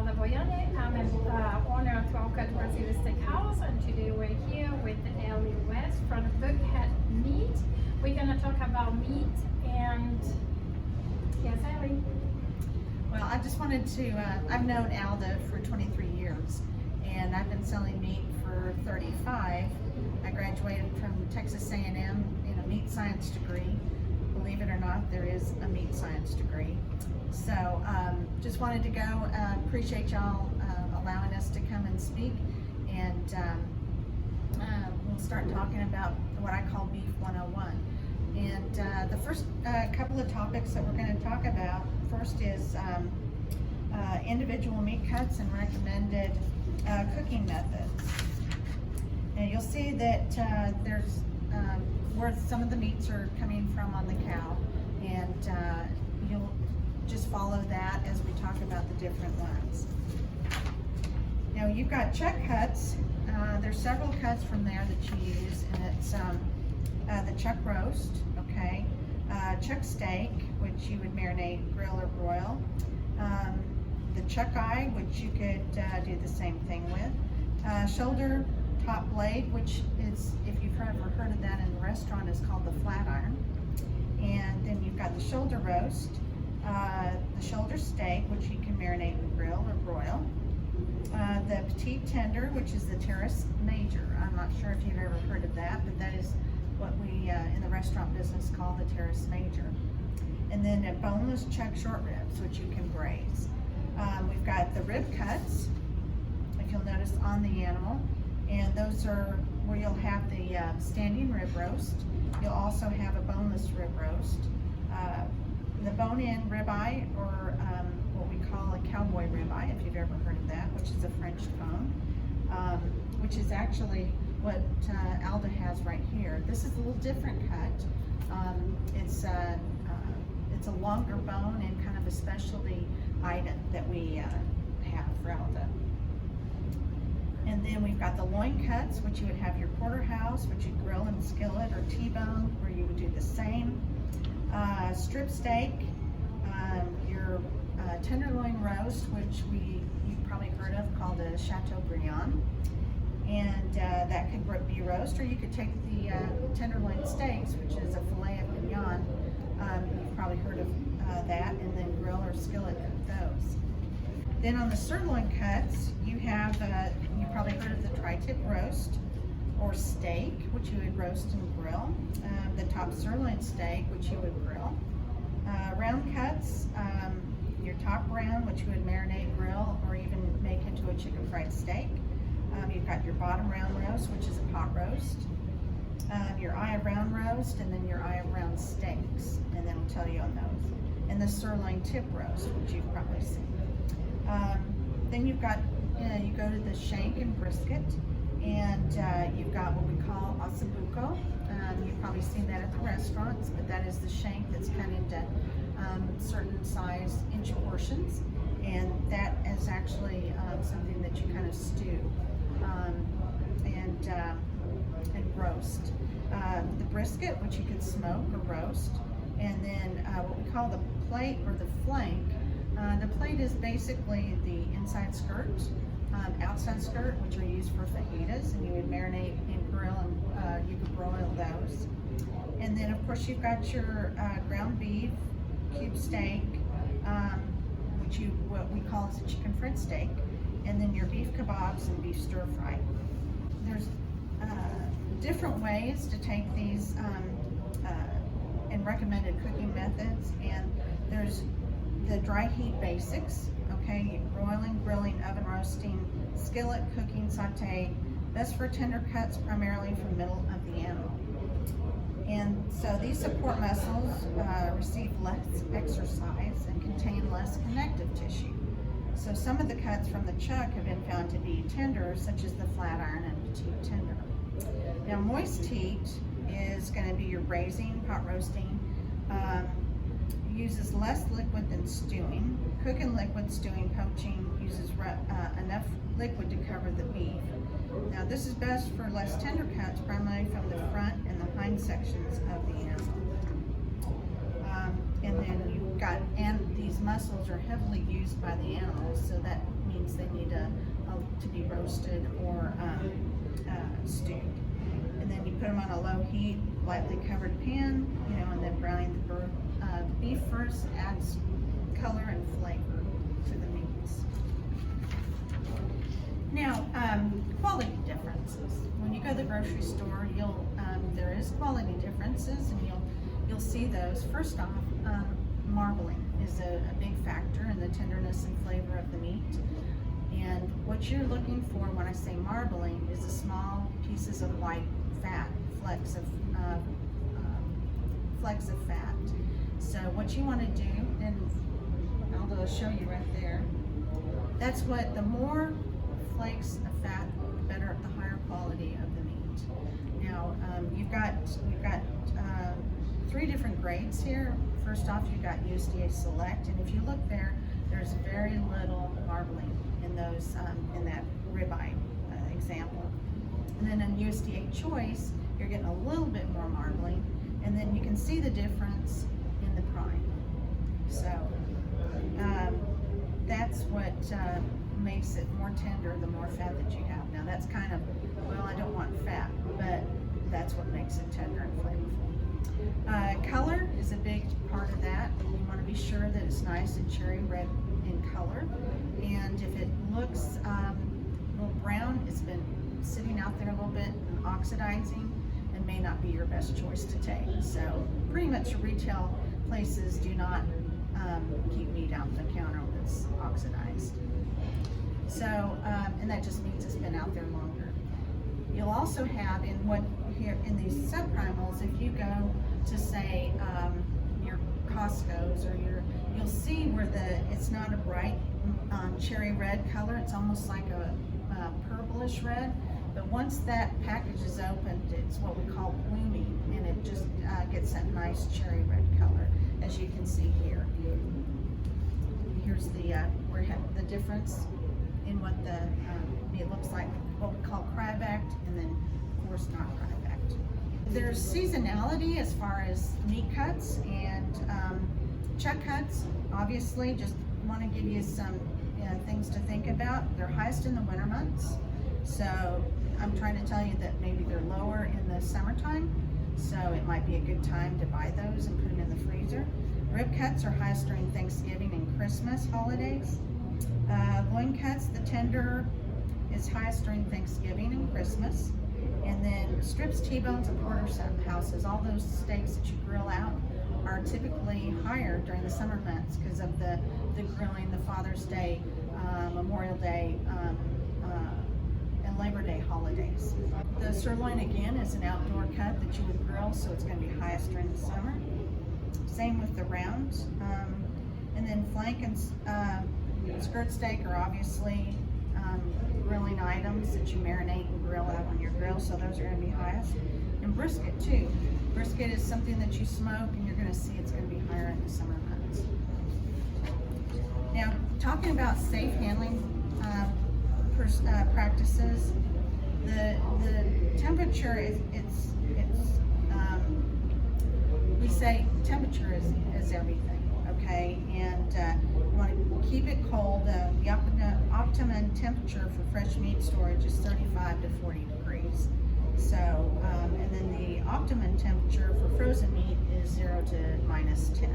Alda Boyani. I'm an owner of 12 Cut Brazil Steakhouse, and today we're here with Ellie West from Buckhead Meat. We're going to talk about meat and, yes, Ellie? Well, I just wanted to, I've known Alda for 23 years, and I've been selling meat for 35. I graduated from Texas A&M in a meat science degree. Believe it or not, there is a meat science degree. So just wanted to go, appreciate y'all allowing us to come and speak, and we'll start talking about what I call Beef 101. And the first couple of topics that we're going to talk about, first is individual meat cuts and recommended cooking methods. And you'll see that there's where some of the meats are coming from on the cow, and you'll just follow that as we talk about the different ones. Now you've got chuck cuts. There's several cuts from there that you use, and it's the chuck roast, okay, chuck steak, which you would marinate, grill, or broil, the chuck eye, which you could do the same thing with, shoulder top blade, which is, if you've ever heard of that in the restaurant, is called the flat iron. And then you've got the shoulder roast, the shoulder steak, which you can marinate and grill or broil, the petite tender, which is the Terrace Major. I'm not sure if you've ever heard of that, but that is what we in the restaurant business call the Terrace Major. And then a boneless chuck short ribs, which you can braise. We've got the rib cuts, if you'll notice on the animal, and those are where you'll have the standing rib roast. You'll also have a boneless rib roast. The bone-in ribeye, or what we call a cowboy ribeye, if you've ever heard of that, which is a French bone, which is actually what Alda has right here. This is a little different cut. It's a longer bone and kind of a specialty item that we have for Alda. And then we've got the loin cuts, which you would have your porterhouse, which you grill in skillet, or T-bone, where you would do the same. Strip steak, your tenderloin roast, which you've probably heard of, called a Chateaubriand. And that could be roast, or you could take the tenderloin steaks, which is a filet of mignon. You've probably heard of that, and then grill or skillet cook those. Then on the sirloin cuts, you have, you probably heard of the tri-tip roast or steak, which you would roast and grill. The top sirloin steak, which you would grill. Round cuts, your top round, which you would marinate, grill, or even make into a chicken fried steak. You've got your bottom round roast, which is a pot roast. Your eye of round roast, and then your eye of round steaks, and then we'll tell you on those. And the sirloin tip roast, which you've probably seen. Then you've got, you go to the shank and brisket, and you've got what we call ossobuco. You've probably seen that at the restaurants, but that is the shank that's cut into certain size inch portions, and that is actually something that you kind of stew and roast. The brisket, which you could smoke or roast, and then what we call the plate or the flank. The plate is basically the inside skirt, outside skirt, which are used for fajitas, and you would marinate and grill, and you could broil those. And then of course you've got your ground beef, cube steak, what we call is a chicken fried steak, and then your beef kebabs and beef stir fry. There's different ways to take these and recommended cooking methods, and there's the dry heat basics, okay, broiling, grilling, oven roasting, skillet, cooking, saute, best for tender cuts primarily from the middle of the animal. And so these support muscles receive less exercise and contain less connective tissue. So some of the cuts from the chuck have been found to be tender, such as the flat iron and petite tender. Now moist heat is going to be your braising, pot roasting, uses less liquid than stewing. Cooking liquid, stewing, poaching uses enough liquid to cover the beef. Now this is best for less tender cuts, primarily from the front and the hind sections of the animal. And then you've got, and these muscles are heavily used by the animals, so that means means they need to be roasted or stewed. And then you put them on a low heat, lightly covered pan, and then browning the beef first adds color and flavor to the meats. Now, quality differences. When you go to the grocery store, there is quality differences, and you'll see those. First off, marbling is a big factor in the tenderness and flavor of the meat. And what you're looking for when I say marbling is the small pieces of white fat, flecks of fat. So what you want to do, and I'll show you right there. That's what the more flakes of fat, the better, the higher quality of the meat. Now we've got 3 different grades here. First off, you've got USDA Select, and if you look there, there's very little marbling in those in that ribeye example. And then in USDA Choice, you're getting a little bit more marbling, and then you can see the difference in the prime. So that's what makes it more tender the more fat that you have. Now that's kind of, well, I don't want fat, but that's what makes it tender and flavorful. Color is a big part of that. You want to be sure that it's nice and cherry red in color. And if it looks a little brown, it's been sitting out there a little bit and oxidizing, and may not be your best choice to take. So pretty much retail places do not keep meat out the counter when it's oxidized. So, and that just means it's been out there longer. You'll also have in these subprimals, if you go to say your Costco's or you'll see where it's not a bright cherry red color. It's almost like a purplish red. But once that package is opened, it's what we call blooming, and it just gets that nice cherry red color, as you can see here. Here's the difference in what the meat looks like, what we call cryovac, and then of course not cryovac. There's seasonality as far as meat cuts and chuck cuts. Obviously, just want to give you some things to think about. They're highest in the winter months, so I'm trying to tell you that maybe they're lower in the summertime, so it might be a good time to buy those and put them in the freezer. Rib cuts are highest during Thanksgiving and Christmas holidays. Loin cuts, the tender is highest during Thanksgiving and Christmas. And then strips, T-bones, and porterhouses, all those steaks that you grill out are typically higher during the summer months because of the grilling, the Father's Day, Memorial Day, and Labor Day holidays. The sirloin, again, is an outdoor cut that you would grill, so it's going to be highest during the summer. Same with the rounds. And then flank and skirt steak are obviously grilling items that you marinate and grill out on your grill, so those are going to be highest. And brisket too. Brisket is something that you smoke, and you're going to see it's going to be higher in the summer months. Now, talking about safe handling practices, the temperature we say temperature is everything, okay? And you want to keep it cold. The optimum temperature for fresh meat storage is 35 to 40 degrees. So, and then the optimum temperature for frozen meat is 0 to -10.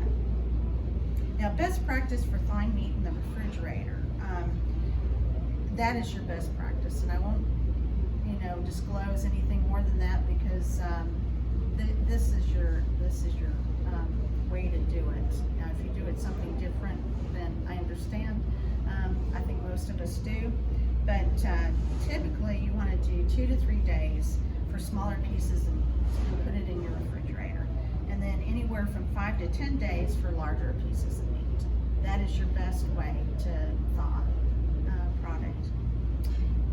Now, best practice for thawing meat in the refrigerator. That is your best practice, and I won't, disclose anything more than that because this is your way to do it. Now, if you do it something different, then I understand. I think most of us do, but typically you want to do 2 to 3 days for smaller pieces and put it in your refrigerator, and then anywhere from 5 to 10 days for larger pieces of meat. That is your best way to thaw product.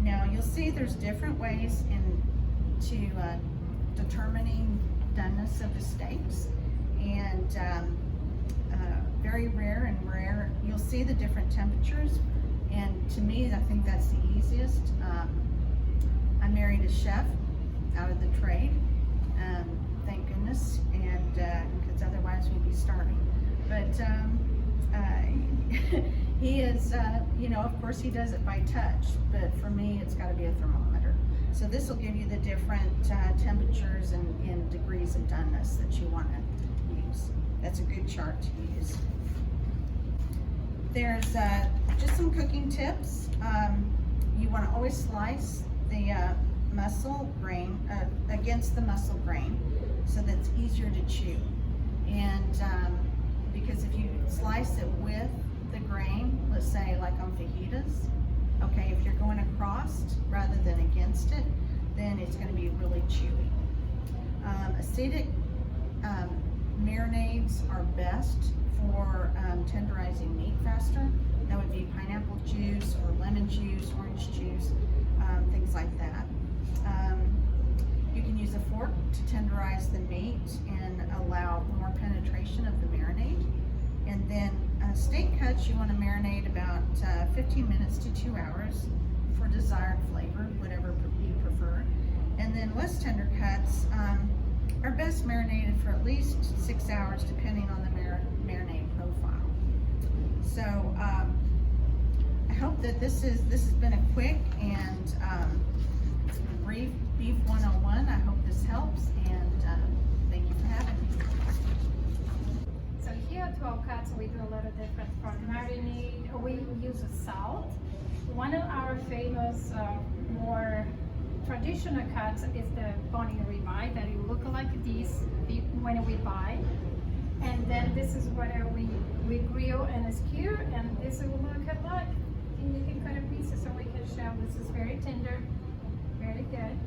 Now, you'll see there's different ways to determining doneness of the steaks, and very rare and rare. You'll see the different temperatures, and to me, I think that's the easiest. I married a chef out of the trade, thank goodness, and because otherwise we'd be starving. But He is, of course he does it by touch, but for me, it's gotta be a thermometer. So this will give you the different temperatures and degrees of doneness that you wanna use. That's a good chart to use. There's just some cooking tips. You wanna always slice the muscle grain against the muscle grain so that it's easier to chew. And because if you slice it with the grain, let's say like on fajitas, okay, if you're going across rather than against it, then it's going to be really chewy. Acetic marinades are best for tenderizing meat faster. That would be pineapple juice or lemon juice, orange juice, things like that. You can use a fork to tenderize the meat and allow more penetration of the marinade. And then steak cuts, you want to marinate about 15 minutes to 2 hours for desired flavor, whatever you prefer. And then less tender cuts are best marinated for at least 6 hours, depending on the marinade profile. So I hope that this has been a quick and brief Beef 101. I hope this helps, and thank you for having me. So here at 12 Cuts, we do a little different from marinade. We use salt. One of our famous, more traditional cuts is the bone ribeye that you look like this when we buy. And then this is what we grill and skewer, and this will look like. And you can cut a pieces so we can show. This is very tender, very good.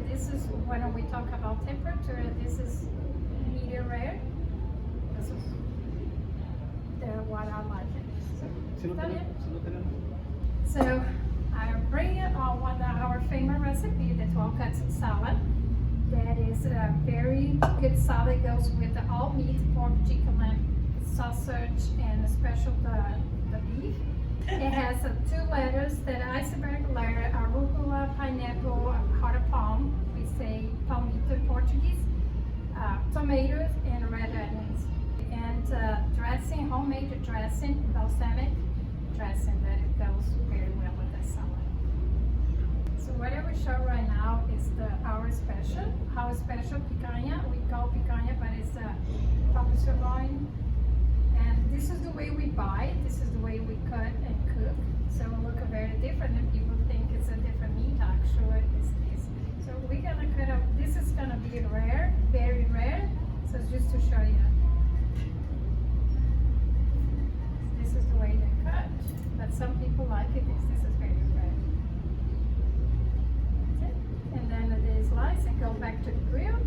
This is when we talk about temperature. This is medium rare. This is what I like it. So I bring it on one of our famous recipe, the 12 Cuts salad. That is a very good salad. Goes with the all meat, pork, chicken, lamb, sausage, and special the beef. It has 2 letters, the iceberg letter, arugula, pineapple, heart of palm, we say palmito in Portuguese, tomatoes, and red onions. And dressing, homemade dressing, balsamic dressing, that it goes very well with the salad. So what I will show right now is our special. Our special picanha, we call picanha, but it's a pork sirloin. And this is the way we buy it, this is the way we cut and cook. So it will look very different, and people think it's a different meat. Actually, it's this. So we're gonna cut up, this is gonna be rare, very rare. So just to show you. This is the way they cut, but some people like it, this is very rare. That's it. And then the slice, it goes back to the grill,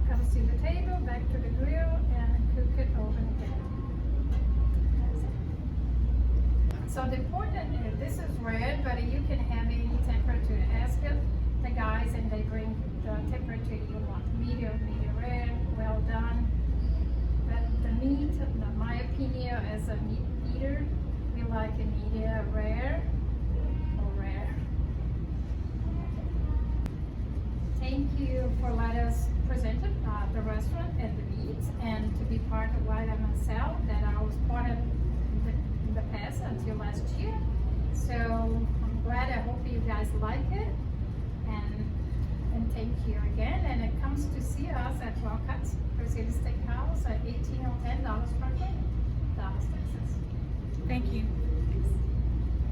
comes to the table, back to the grill, and cook it over again. So the important is, this is red, but you can have any temperature. Ask the guys and they bring the temperature you want. Medium rare, well done. But the meat, in my opinion, as a meat eater, we like a medium rare or rare. Thank you for letting us present the restaurant and the meat, and to be part of what I'm gonna sell, that I was part of the past until last year. So I'm glad, I hope you guys like it, and thank you again. And it comes to see us at 12 Cuts Brazilian Steakhouse at 1810 Dallas Parkway, Dallas, Texas. Thank you.